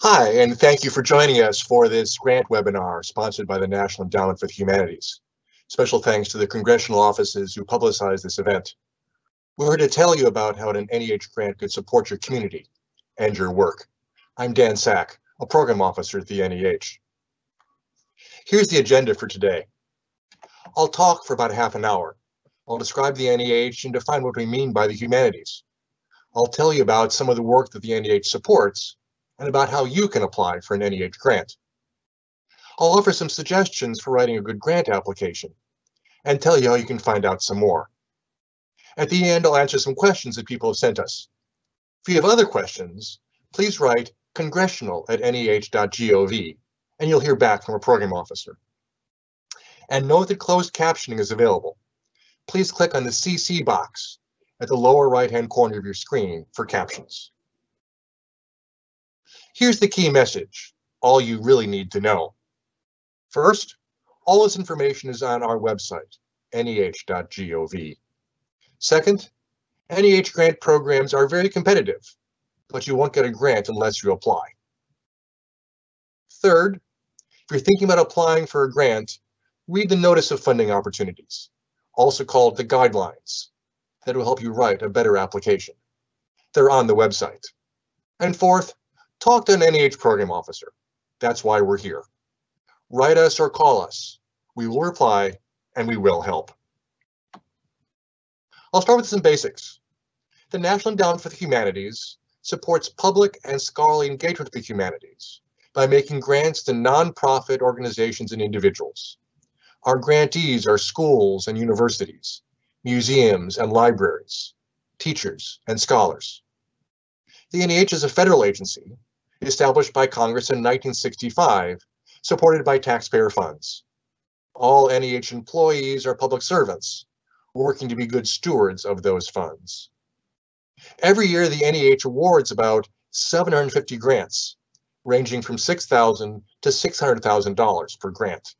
Hi, and thank you for joining us for this grant webinar sponsored by the National Endowment for the Humanities. Special thanks to the congressional offices who publicized this event. We're here to tell you about how an NEH grant could support your community and your work. I'm Dan Sack, a program officer at the NEH. Here's the agenda for today. I'll talk for about half an hour. I'll describe the NEH and define what we mean by the humanities. I'll tell you about some of the work that the NEH supports and about how you can apply for an NEH grant. I'll offer some suggestions for writing a good grant application and tell you how you can find out some more. At the end, I'll answer some questions that people have sent us. If you have other questions, please write congressional@neh.gov and you'll hear back from a program officer. And note that closed captioning is available. Please click on the CC box at the lower right-hand corner of your screen for captions. Here's the key message, all you really need to know. First, all this information is on our website, neh.gov. Second, NEH grant programs are very competitive, but you won't get a grant unless you apply. Third, if you're thinking about applying for a grant, read the Notice of Funding Opportunities, also called the Guidelines, that will help you write a better application. They're on the website. And fourth, talk to an NEH program officer. That's why we're here. Write us or call us. We will reply and we will help. I'll start with some basics. The National Endowment for the Humanities supports public and scholarly engagement with the humanities by making grants to nonprofit organizations and individuals. Our grantees are schools and universities, museums and libraries, teachers and scholars. The NEH is a federal agency established by Congress in 1965, supported by taxpayer funds. All NEH employees are public servants, working to be good stewards of those funds. Every year, the NEH awards about 750 grants, ranging from $6,000 to $600,000 per grant.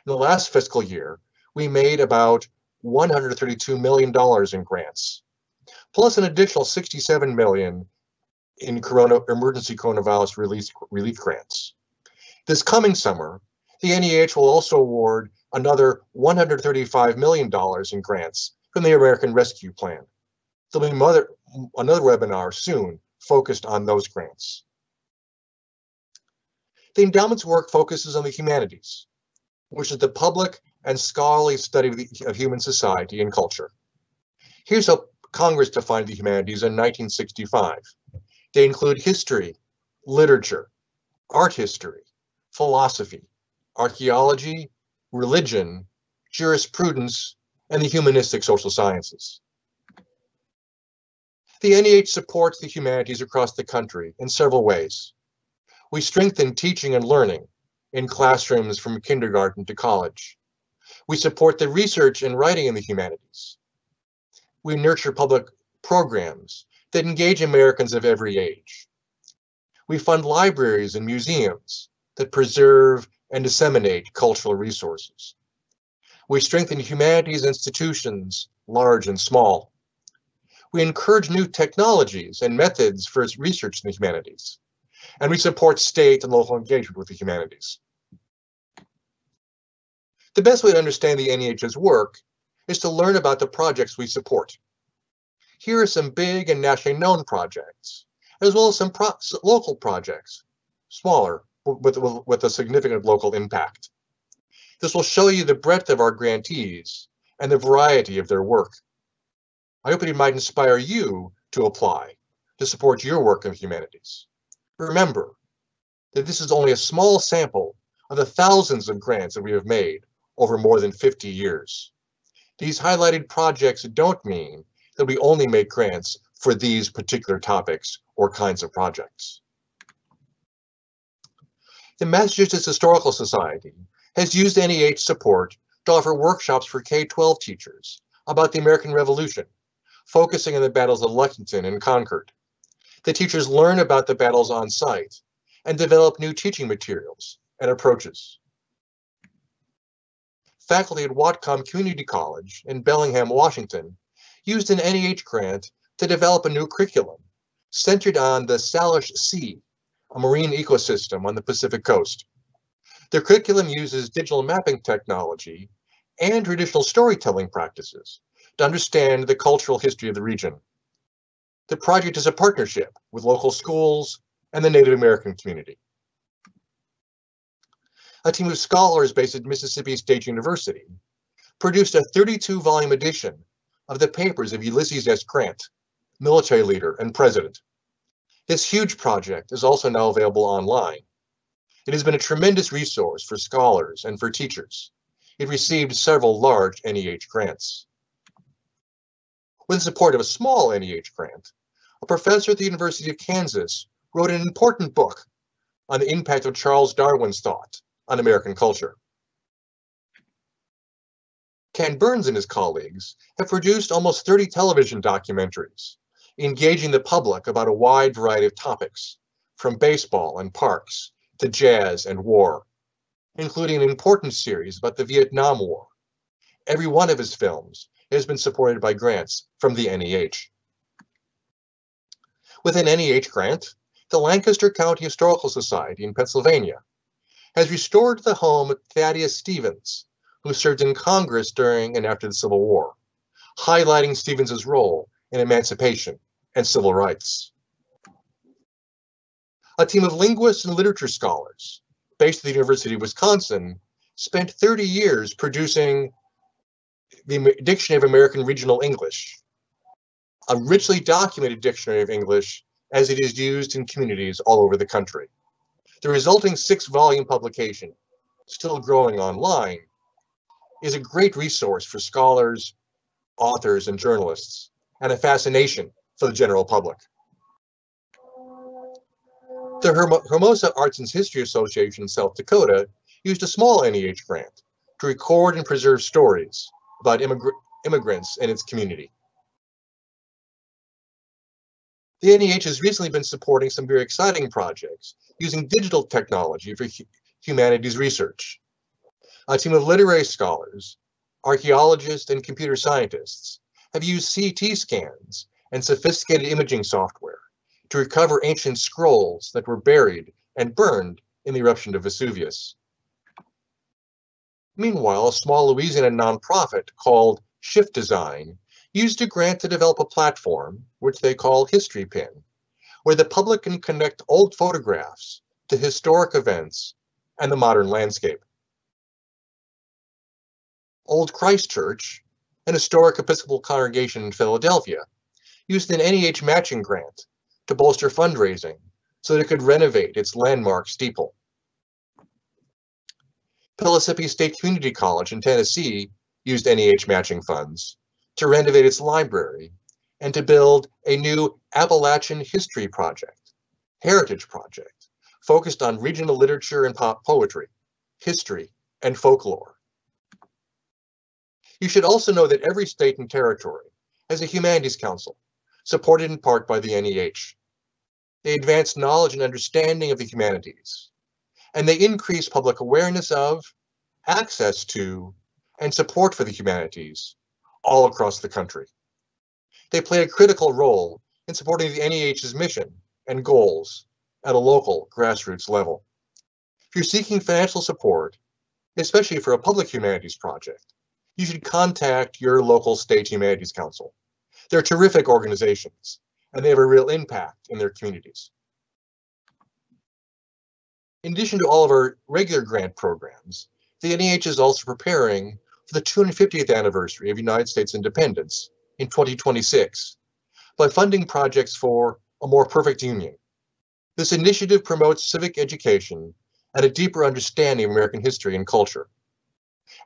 In the last fiscal year, we made about $132 million in grants, plus an additional $67 million in emergency coronavirus relief grants. This coming summer, the NEH will also award another $135 million in grants from the American Rescue Plan. There'll be another webinar soon focused on those grants. The endowment's work focuses on the humanities, which is the public and scholarly study of human society and culture. Here's how Congress defined the humanities in 1965. They include history, literature, art history, philosophy, archaeology, religion, jurisprudence, and the humanistic social sciences. The NEH supports the humanities across the country in several ways. We strengthen teaching and learning in classrooms from kindergarten to college. We support the research and writing in the humanities. We nurture public programs that engage Americans of every age. We fund libraries and museums that preserve and disseminate cultural resources. We strengthen humanities institutions, large and small. We encourage new technologies and methods for research in the humanities. And we support state and local engagement with the humanities. The best way to understand the NEH's work is to learn about the projects we support. Here are some big and nationally known projects, as well as some local projects, smaller, with a significant local impact. This will show you the breadth of our grantees and the variety of their work. I hope it might inspire you to apply to support your work in the humanities. Remember that this is only a small sample of the thousands of grants that we have made over more than 50 years. These highlighted projects don't mean that we only make grants for these particular topics or kinds of projects. The Massachusetts Historical Society has used NEH support to offer workshops for K-12 teachers about the American Revolution, focusing on the battles of Lexington and Concord. The teachers learn about the battles on site and develop new teaching materials and approaches. Faculty at Whatcom Community College in Bellingham, Washington, used an NEH grant to develop a new curriculum centered on the Salish Sea, a marine ecosystem on the Pacific coast. Their curriculum uses digital mapping technology and traditional storytelling practices to understand the cultural history of the region. The project is a partnership with local schools and the Native American community. A team of scholars based at Mississippi State University produced a 32-volume edition of the papers of Ulysses S. Grant, military leader and president. This huge project is also now available online. It has been a tremendous resource for scholars and for teachers. It received several large NEH grants. With the support of a small NEH grant, a professor at the University of Kansas wrote an important book on the impact of Charles Darwin's thought on American culture. Ken Burns and his colleagues have produced almost 30 television documentaries, engaging the public about a wide variety of topics, from baseball and parks to jazz and war, including an important series about the Vietnam War. Every one of his films has been supported by grants from the NEH. With an NEH grant, the Lancaster County Historical Society in Pennsylvania has restored the home of Thaddeus Stevens, who served in Congress during and after the Civil War, highlighting Stevens's role in emancipation and civil rights. A team of linguists and literature scholars based at the University of Wisconsin spent 30 years producing the Dictionary of American Regional English, a richly documented dictionary of English as it is used in communities all over the country. The resulting 6-volume publication, still growing online, is a great resource for scholars, authors, and journalists, and a fascination for the general public. The Hermosa Arts and History Association in South Dakota used a small NEH grant to record and preserve stories about immigrants and its community. The NEH has recently been supporting some very exciting projects using digital technology for humanities research. A team of literary scholars, archaeologists, and computer scientists have used CT scans and sophisticated imaging software to recover ancient scrolls that were buried and burned in the eruption of Vesuvius. Meanwhile, a small Louisiana nonprofit called Shift Design used a grant to develop a platform, which they call History Pin, where the public can connect old photographs to historic events and the modern landscape. Old Christ Church, an historic Episcopal congregation in Philadelphia, used an NEH matching grant to bolster fundraising so that it could renovate its landmark steeple. Mississippi State Community College in Tennessee used NEH matching funds to renovate its library and to build a new Appalachian History Project, heritage project, focused on regional literature and pop poetry, history, and folklore. You should also know that every state and territory has a Humanities Council, supported in part by the NEH. They advance knowledge and understanding of the humanities, and they increase public awareness of, access to, and support for the humanities all across the country. They play a critical role in supporting the NEH's mission and goals at a local grassroots level. If you're seeking financial support, especially for a public humanities project, you should contact your local state humanities council. They're terrific organizations, and they have a real impact in their communities. In addition to all of our regular grant programs, the NEH is also preparing for the 250th anniversary of United States independence in 2026 by funding projects for a more perfect union. This initiative promotes civic education and a deeper understanding of American history and culture.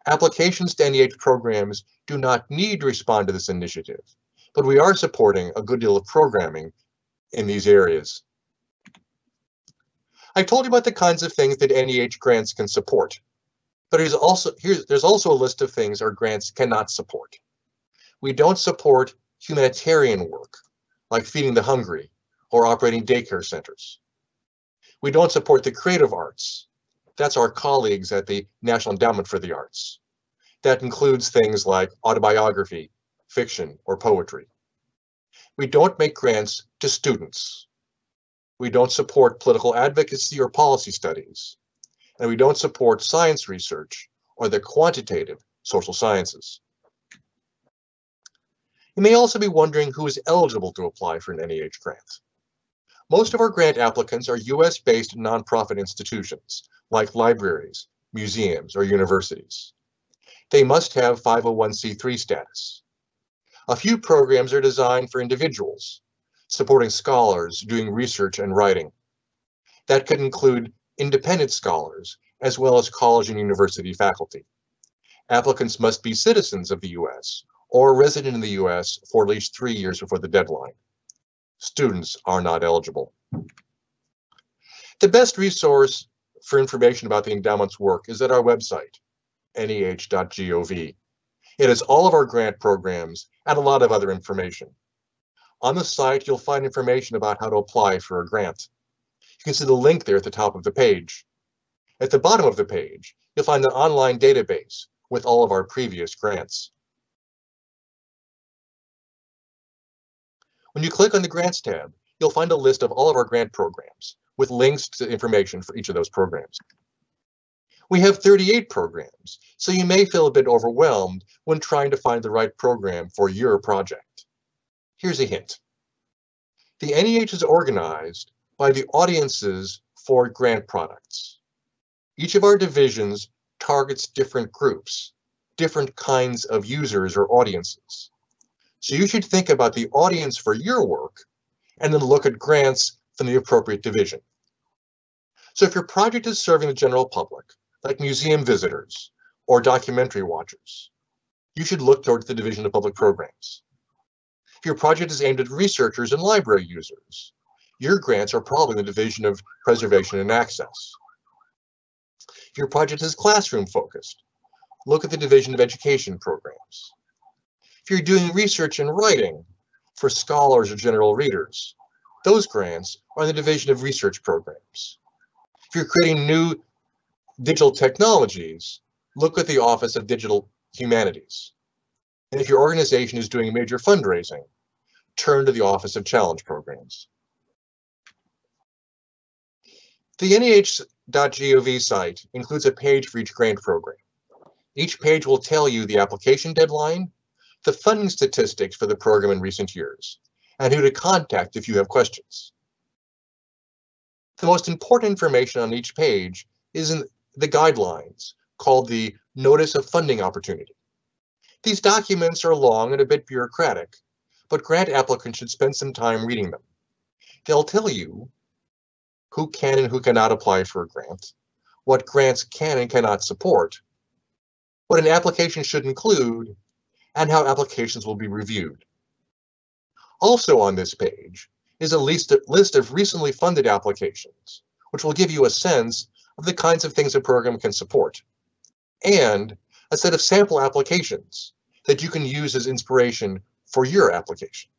Applications to NEH programs do not need to respond to this initiative, but we are supporting a good deal of programming in these areas. I told you about the kinds of things that NEH grants can support, but there's also a list of things our grants cannot support. We don't support humanitarian work, like feeding the hungry or operating daycare centers. We don't support the creative arts. That's our colleagues at the National Endowment for the Arts. That includes things like autobiography, fiction, or poetry. We don't make grants to students. We don't support political advocacy or policy studies, and we don't support science research or the quantitative social sciences. You may also be wondering who is eligible to apply for an NEH grant. Most of our grant applicants are US-based nonprofit institutions, like libraries, museums, or universities. They must have 501c3 status. A few programs are designed for individuals, supporting scholars doing research and writing. That could include independent scholars, as well as college and university faculty. Applicants must be citizens of the US or resident in the US for at least 3 years before the deadline. Students are not eligible. The best resource for information about the endowment's work is at our website, NEH.gov. It has all of our grant programs and a lot of other information. On the site, you'll find information about how to apply for a grant. You can see the link there at the top of the page. At the bottom of the page, you'll find an online database with all of our previous grants. When you click on the Grants tab, you'll find a list of all of our grant programs with links to information for each of those programs. We have 38 programs, so you may feel a bit overwhelmed when trying to find the right program for your project. Here's a hint. The NEH is organized by the audiences for grant products. Each of our divisions targets different groups, different kinds of users or audiences. So you should think about the audience for your work and then look at grants from the appropriate division. So if your project is serving the general public, like museum visitors or documentary watchers, you should look towards the Division of Public Programs. If your project is aimed at researchers and library users, your grants are probably in the Division of Preservation and Access. If your project is classroom focused, look at the Division of Education Programs. If you're doing research and writing for scholars or general readers, those grants are in the Division of Research Programs. If you're creating new digital technologies, look at the Office of Digital Humanities. And if your organization is doing major fundraising, turn to the Office of Challenge Programs. The NEH.gov site includes a page for each grant program. Each page will tell you the application deadline, the funding statistics for the program in recent years, and who to contact if you have questions. The most important information on each page is in the guidelines called the Notice of Funding Opportunity. These documents are long and a bit bureaucratic, but grant applicants should spend some time reading them. They'll tell you who can and who cannot apply for a grant, what grants can and cannot support, what an application should include, and how applications will be reviewed. Also on this page is a list of recently funded applications, which will give you a sense of the kinds of things a program can support, and a set of sample applications that you can use as inspiration for your application.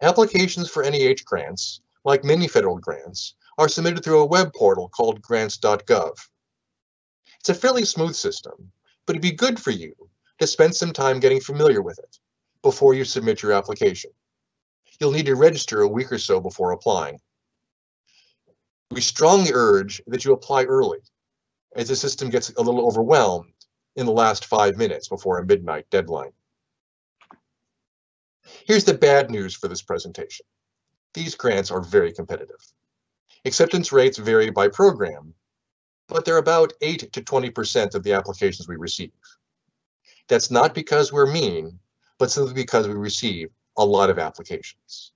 Applications for NEH grants, like many federal grants, are submitted through a web portal called grants.gov. It's a fairly smooth system, but it'd be good for you to spend some time getting familiar with it before you submit your application. You'll need to register a week or so before applying. We strongly urge that you apply early, as the system gets a little overwhelmed in the last 5 minutes before a midnight deadline. Here's the bad news for this presentation. These grants are very competitive. Acceptance rates vary by program, but they're about 8 to 20% of the applications we receive. That's not because we're mean, but simply because we receive a lot of applications.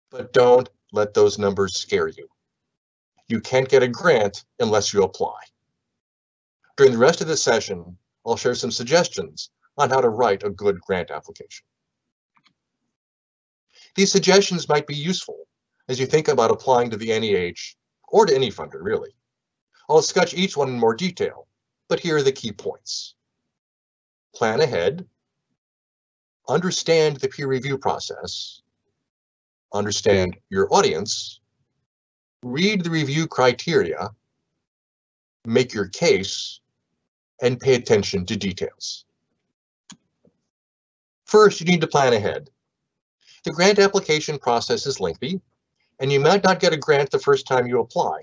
But don't let those numbers scare you. You can't get a grant unless you apply. During the rest of the session, I'll share some suggestions on how to write a good grant application. These suggestions might be useful as you think about applying to the NEH or to any funder, really. I'll discuss each one in more detail, but here are the key points. Plan ahead, understand the peer review process, understand your audience, read the review criteria, make your case, and pay attention to details. First, you need to plan ahead. The grant application process is lengthy, and you might not get a grant the first time you apply,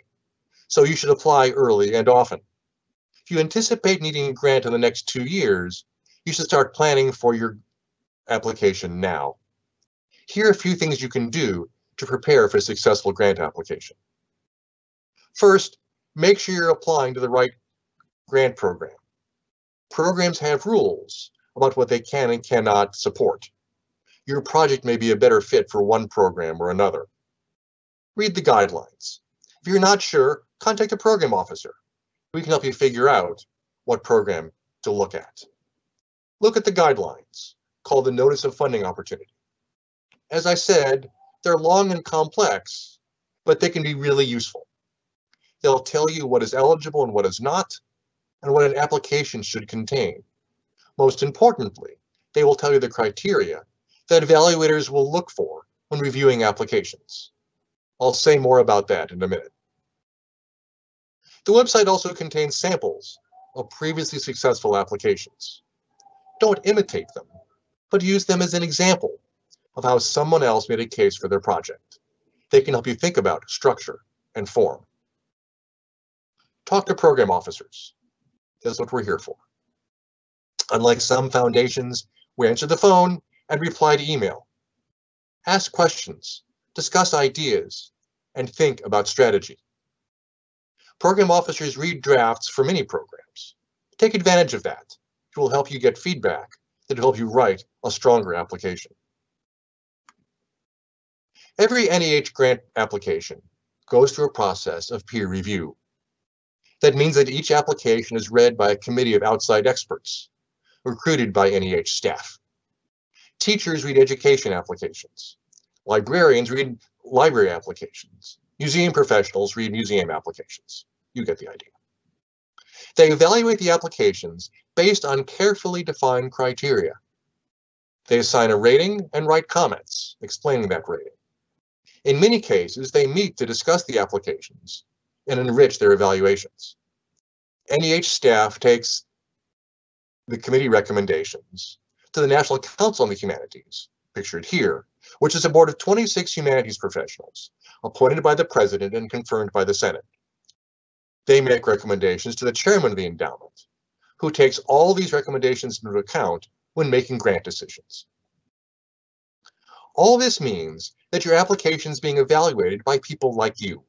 so you should apply early and often. If you anticipate needing a grant in the next 2 years, you should start planning for your application now. Here are a few things you can do to prepare for a successful grant application. First, make sure you're applying to the right grant program. Programs have rules about what they can and cannot support. Your project may be a better fit for one program or another. Read the guidelines. If you're not sure, contact a program officer. We can help you figure out what program to look at. Look at the guidelines, called the Notice of Funding Opportunity. As I said, they're long and complex, but they can be really useful. They'll tell you what is eligible and what is not, and what an application should contain. Most importantly, they will tell you the criteria that evaluators will look for when reviewing applications. I'll say more about that in a minute. The website also contains samples of previously successful applications. Don't imitate them, but use them as an example of how someone else made a case for their project. They can help you think about structure and form. Talk to program officers. That's what we're here for. Unlike some foundations, we answer the phone and reply to email. Ask questions, discuss ideas, and think about strategy. Program officers read drafts for many programs. Take advantage of that. It will help you get feedback that will help you write a stronger application. Every NEH grant application goes through a process of peer review. That means that each application is read by a committee of outside experts, recruited by NEH staff. Teachers read education applications. Librarians read library applications. Museum professionals read museum applications. You get the idea. They evaluate the applications based on carefully defined criteria. They assign a rating and write comments explaining that rating. In many cases, they meet to discuss the applications and enrich their evaluations. NEH staff takes the committee recommendations to the National Council on the Humanities, pictured here, which is a board of 26 humanities professionals, appointed by the President and confirmed by the Senate. They make recommendations to the chairman of the endowment, who takes all these recommendations into account when making grant decisions. All this means that your application is being evaluated by people like you,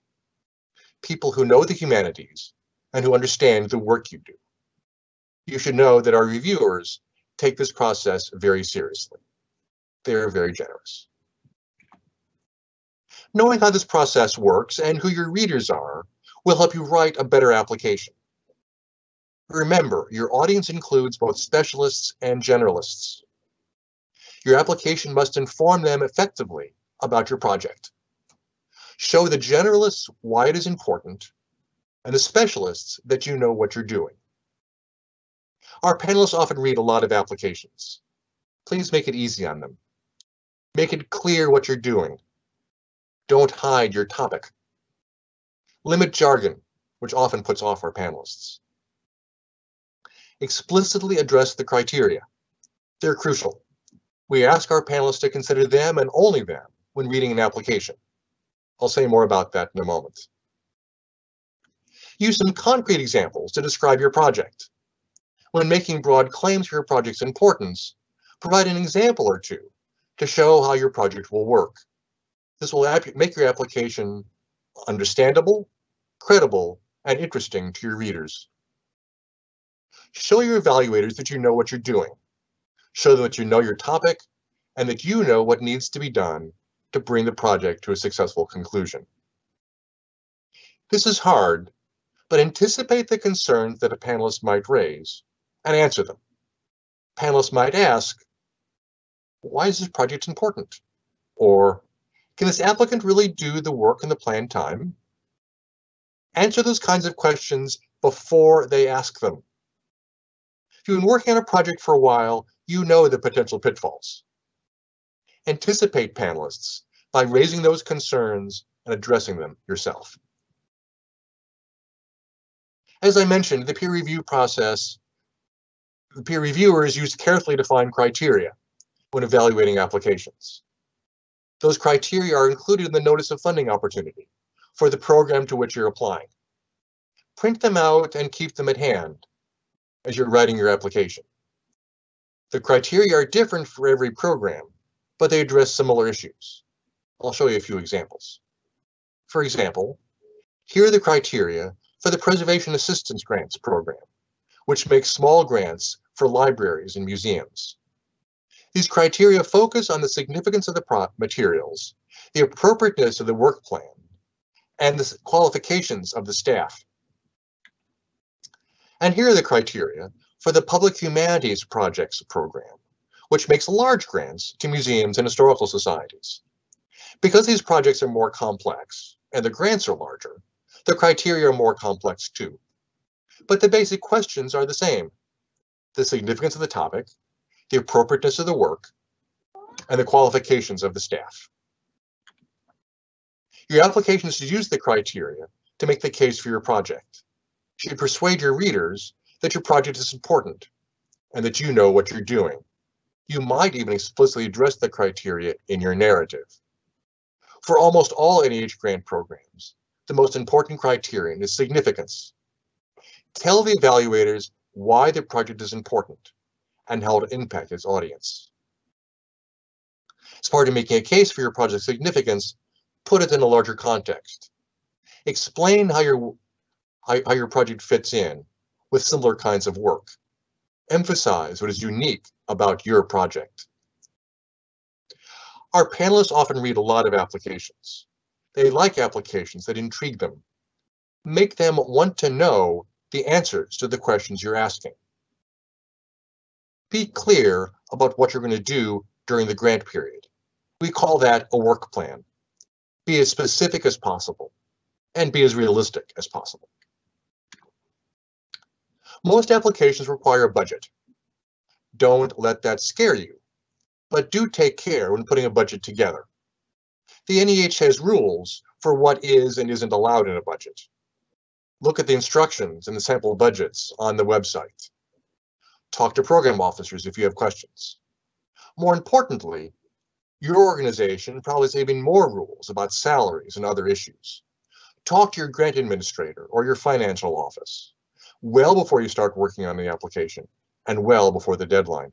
people who know the humanities and who understand the work you do. You should know that our reviewers take this process very seriously. They are very generous. Knowing how this process works and who your readers are will help you write a better application. Remember, your audience includes both specialists and generalists. Your application must inform them effectively about your project. Show the generalists why it is important, and the specialists that you know what you're doing. Our panelists often read a lot of applications. Please make it easy on them. Make it clear what you're doing. Don't hide your topic. Limit jargon, which often puts off our panelists. Explicitly address the criteria. They're crucial. We ask our panelists to consider them and only them when reading an application. I'll say more about that in a moment. Use some concrete examples to describe your project. When making broad claims for your project's importance, provide an example or two to show how your project will work. This will make your application understandable, credible, and interesting to your readers. Show your evaluators that you know what you're doing. Show them that you know your topic and that you know what needs to be done to bring the project to a successful conclusion. This is hard, but anticipate the concerns that a panelist might raise and answer them. Panelists might ask, why is this project important? Or, can this applicant really do the work in the planned time? Answer those kinds of questions before they ask them. If you've been working on a project for a while, you know the potential pitfalls. Anticipate panelists by raising those concerns and addressing them yourself. As I mentioned, the peer review process, the peer reviewers use carefully defined criteria when evaluating applications. Those criteria are included in the notice of funding opportunity for the program to which you're applying. Print them out and keep them at hand as you're writing your application. The criteria are different for every program, but they address similar issues. I'll show you a few examples. For example, here are the criteria for the Preservation Assistance Grants program, which makes small grants for libraries and museums. These criteria focus on the significance of the materials, the appropriateness of the work plan, and the qualifications of the staff. And here are the criteria for the Public Humanities Projects program, which makes large grants to museums and historical societies. Because these projects are more complex and the grants are larger, the criteria are more complex too. But the basic questions are the same: the significance of the topic, the appropriateness of the work, and the qualifications of the staff. Your application should use the criteria to make the case for your project. You should persuade your readers that your project is important and that you know what you're doing. You might even explicitly address the criteria in your narrative. For almost all NEH grant programs, the most important criterion is significance. Tell the evaluators why the project is important and how it impacts its audience. As part of making a case for your project's significance, put it in a larger context. Explain how your project fits in with similar kinds of work. Emphasize what is unique about your project. Our panelists often read a lot of applications. They like applications that intrigue them. Make them want to know the answers to the questions you're asking. Be clear about what you're going to do during the grant period. We call that a work plan. Be as specific as possible and be as realistic as possible. Most applications require a budget. Don't let that scare you, but do take care when putting a budget together. The NEH has rules for what is and isn't allowed in a budget. Look at the instructions and the sample budgets on the website. Talk to program officers if you have questions. More importantly, your organization probably has even more rules about salaries and other issues. Talk to your grant administrator or your financial office well before you start working on the application and well before the deadline.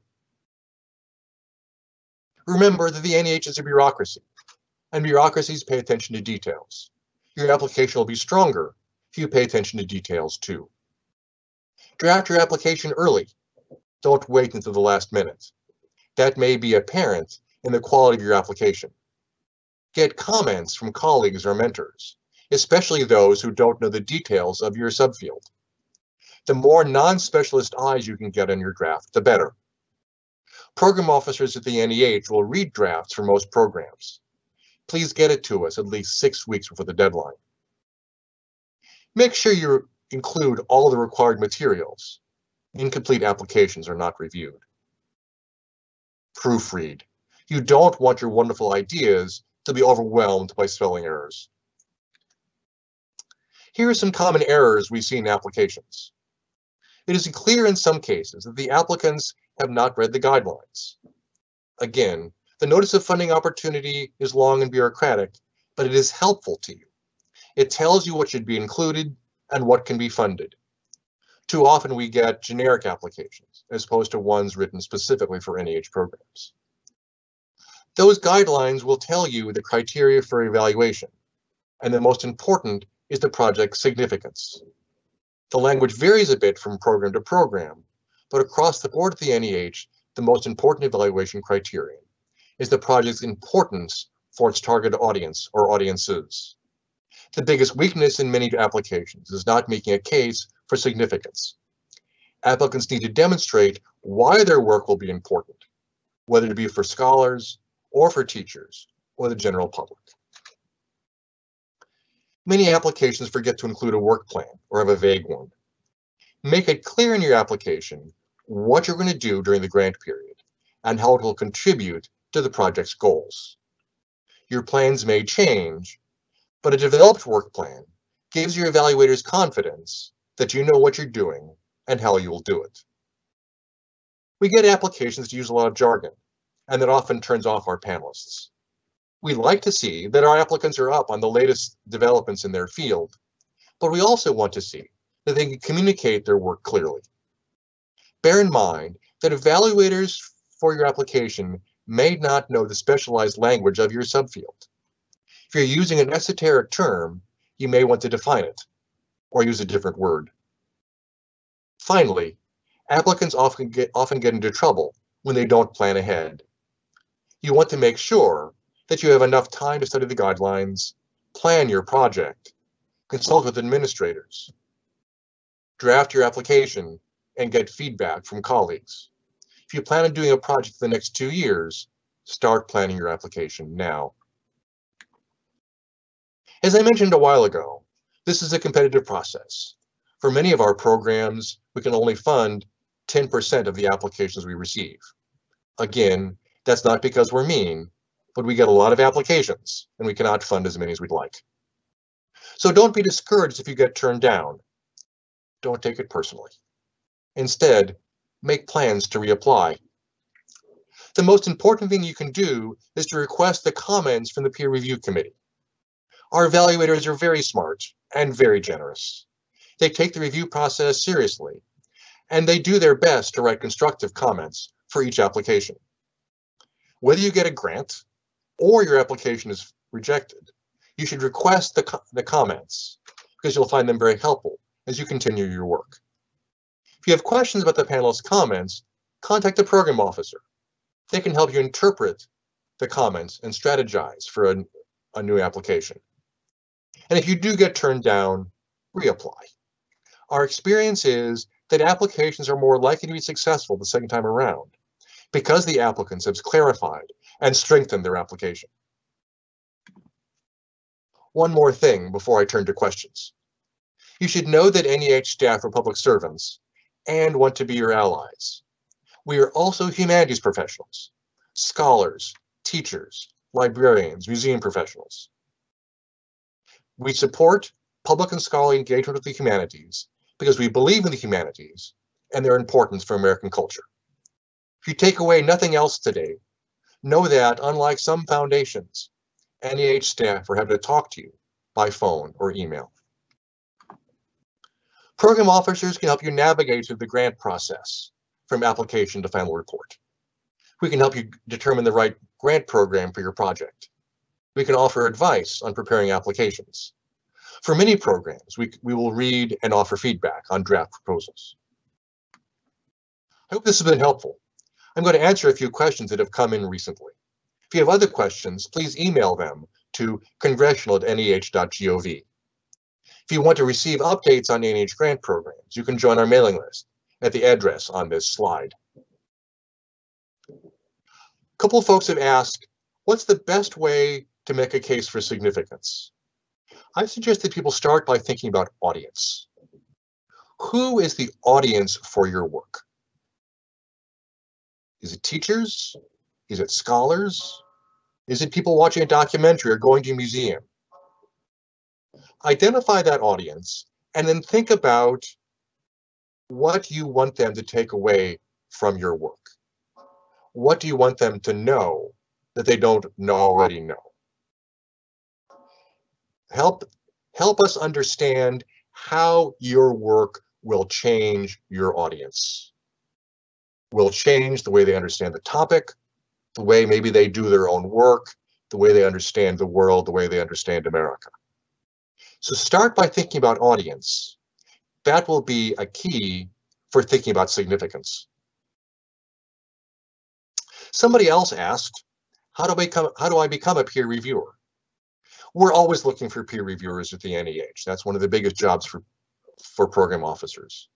Remember that the NEH is a bureaucracy, and bureaucracies pay attention to details. Your application will be stronger if you pay attention to details too. Draft your application early. Don't wait until the last minute. That may be apparent in the quality of your application. Get comments from colleagues or mentors, especially those who don't know the details of your subfield. The more non-specialist eyes you can get on your draft, the better. Program officers at the NEH will read drafts for most programs. Please get it to us at least 6 weeks before the deadline. Make sure you include all the required materials. Incomplete applications are not reviewed. Proofread. You don't want your wonderful ideas to be overwhelmed by spelling errors. Here are some common errors we see in applications. It is clear in some cases that the applicants have not read the guidelines. Again, the notice of funding opportunity is long and bureaucratic, but it is helpful to you. It tells you what should be included and what can be funded. Too often we get generic applications as opposed to ones written specifically for NEH programs. Those guidelines will tell you the criteria for evaluation, and the most important is the project's significance. The language varies a bit from program to program, but across the board at the NEH, the most important evaluation criterion is the project's importance for its target audience or audiences. The biggest weakness in many applications is not making a case for significance. Applicants need to demonstrate why their work will be important, whether it be for scholars or for teachers or the general public. Many applications forget to include a work plan or have a vague one. Make it clear in your application what you're going to do during the grant period and how it will contribute to the project's goals. Your plans may change, but a developed work plan gives your evaluators confidence that you know what you're doing and how you will do it. We get applications that use a lot of jargon, and that often turns off our panelists. We like to see that our applicants are up on the latest developments in their field, but we also want to see that they can communicate their work clearly. Bear in mind that evaluators for your application may not know the specialized language of your subfield. If you're using an esoteric term, you may want to define it or use a different word. Finally, applicants often get into trouble when they don't plan ahead. You want to make sure that you have enough time to study the guidelines, plan your project, consult with administrators, draft your application, and get feedback from colleagues. If you plan on doing a project for the next 2 years, start planning your application now. As I mentioned a while ago, this is a competitive process. For many of our programs, we can only fund 10% of the applications we receive. Again, that's not because we're mean, but we get a lot of applications and we cannot fund as many as we'd like. So don't be discouraged if you get turned down. Don't take it personally. Instead, make plans to reapply. The most important thing you can do is to request the comments from the peer review committee. Our evaluators are very smart and very generous. They take the review process seriously, and they do their best to write constructive comments for each application. Whether you get a grant or your application is rejected, you should request the comments because you'll find them very helpful as you continue your work. If you have questions about the panelist's comments, contact the program officer. They can help you interpret the comments and strategize for a new application. And if you do get turned down, reapply. Our experience is that applications are more likely to be successful the second time around because the applicants have clarified and strengthened their application. One more thing before I turn to questions. You should know that NEH staff are public servants and want to be your allies. We are also humanities professionals, scholars, teachers, librarians, museum professionals. We support public and scholarly engagement with the humanities because we believe in the humanities and their importance for American culture. If you take away nothing else today, know that, unlike some foundations, NEH staff are happy to talk to you by phone or email. Program officers can help you navigate through the grant process from application to final report. We can help you determine the right grant program for your project. We can offer advice on preparing applications. For many programs, we will read and offer feedback on draft proposals. I hope this has been helpful. I'm going to answer a few questions that have come in recently. If you have other questions, please email them to congressional@nih.gov. If you want to receive updates on NEH grant programs, you can join our mailing list at the address on this slide. A couple of folks have asked, what's the best way to make a case for significance? I suggest that people start by thinking about audience. Who is the audience for your work? Is it teachers? Is it scholars? Is it people watching a documentary or going to a museum? Identify that audience and then think about what you want them to take away from your work. What do you want them to know that they don't already know? Help us understand how your work will change your audience. Will change the way they understand the topic, the way maybe they do their own work, the way they understand the world, the way they understand America. So start by thinking about audience. That will be a key for thinking about significance. Somebody else asked, how do I become a peer reviewer? We're always looking for peer reviewers at the NEH. That's one of the biggest jobs for program officers.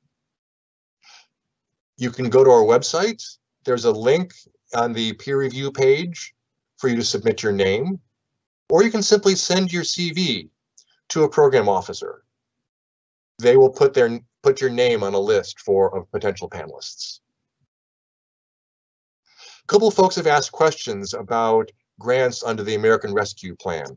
You can go to our website. There's a link on the peer review page for you to submit your name, or you can simply send your CV to a program officer. They will put your name on a list of potential panelists. A couple of folks have asked questions about grants under the American Rescue Plan.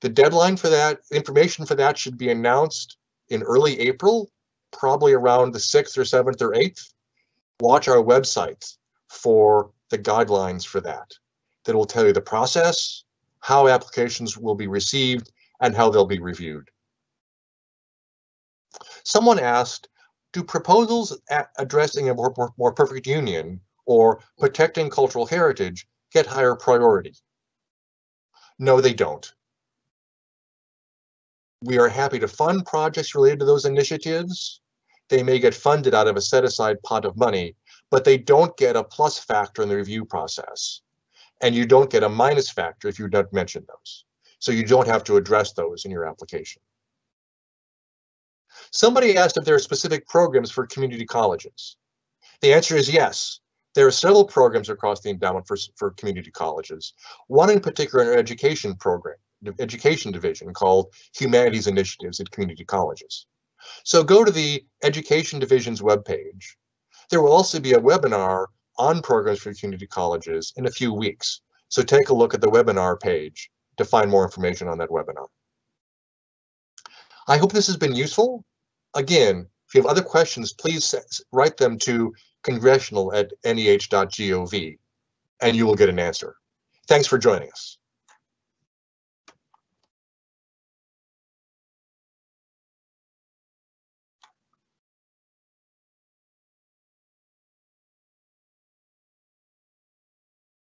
The deadline for that, information for that should be announced in early April, probably around the 6th or 7th or 8th. Watch our website for the guidelines for that. that will tell you the process, how applications will be received, and how they'll be reviewed. Someone asked, do proposals addressing a more perfect union or protecting cultural heritage get higher priority? No, they don't. We are happy to fund projects related to those initiatives. They may get funded out of a set-aside pot of money, but they don't get a plus factor in the review process. And you don't get a minus factor if you don't mention those. So you don't have to address those in your application. Somebody asked if there are specific programs for community colleges. The answer is yes. There are several programs across the endowment for community colleges. One in particular, an education program, education division called Humanities Initiatives at Community Colleges. So go to the Education Division's webpage. There will also be a webinar on programs for community colleges in a few weeks. So take a look at the webinar page to find more information on that webinar. I hope this has been useful. Again, if you have other questions, please write them to congressional@neh.gov and you will get an answer. Thanks for joining us.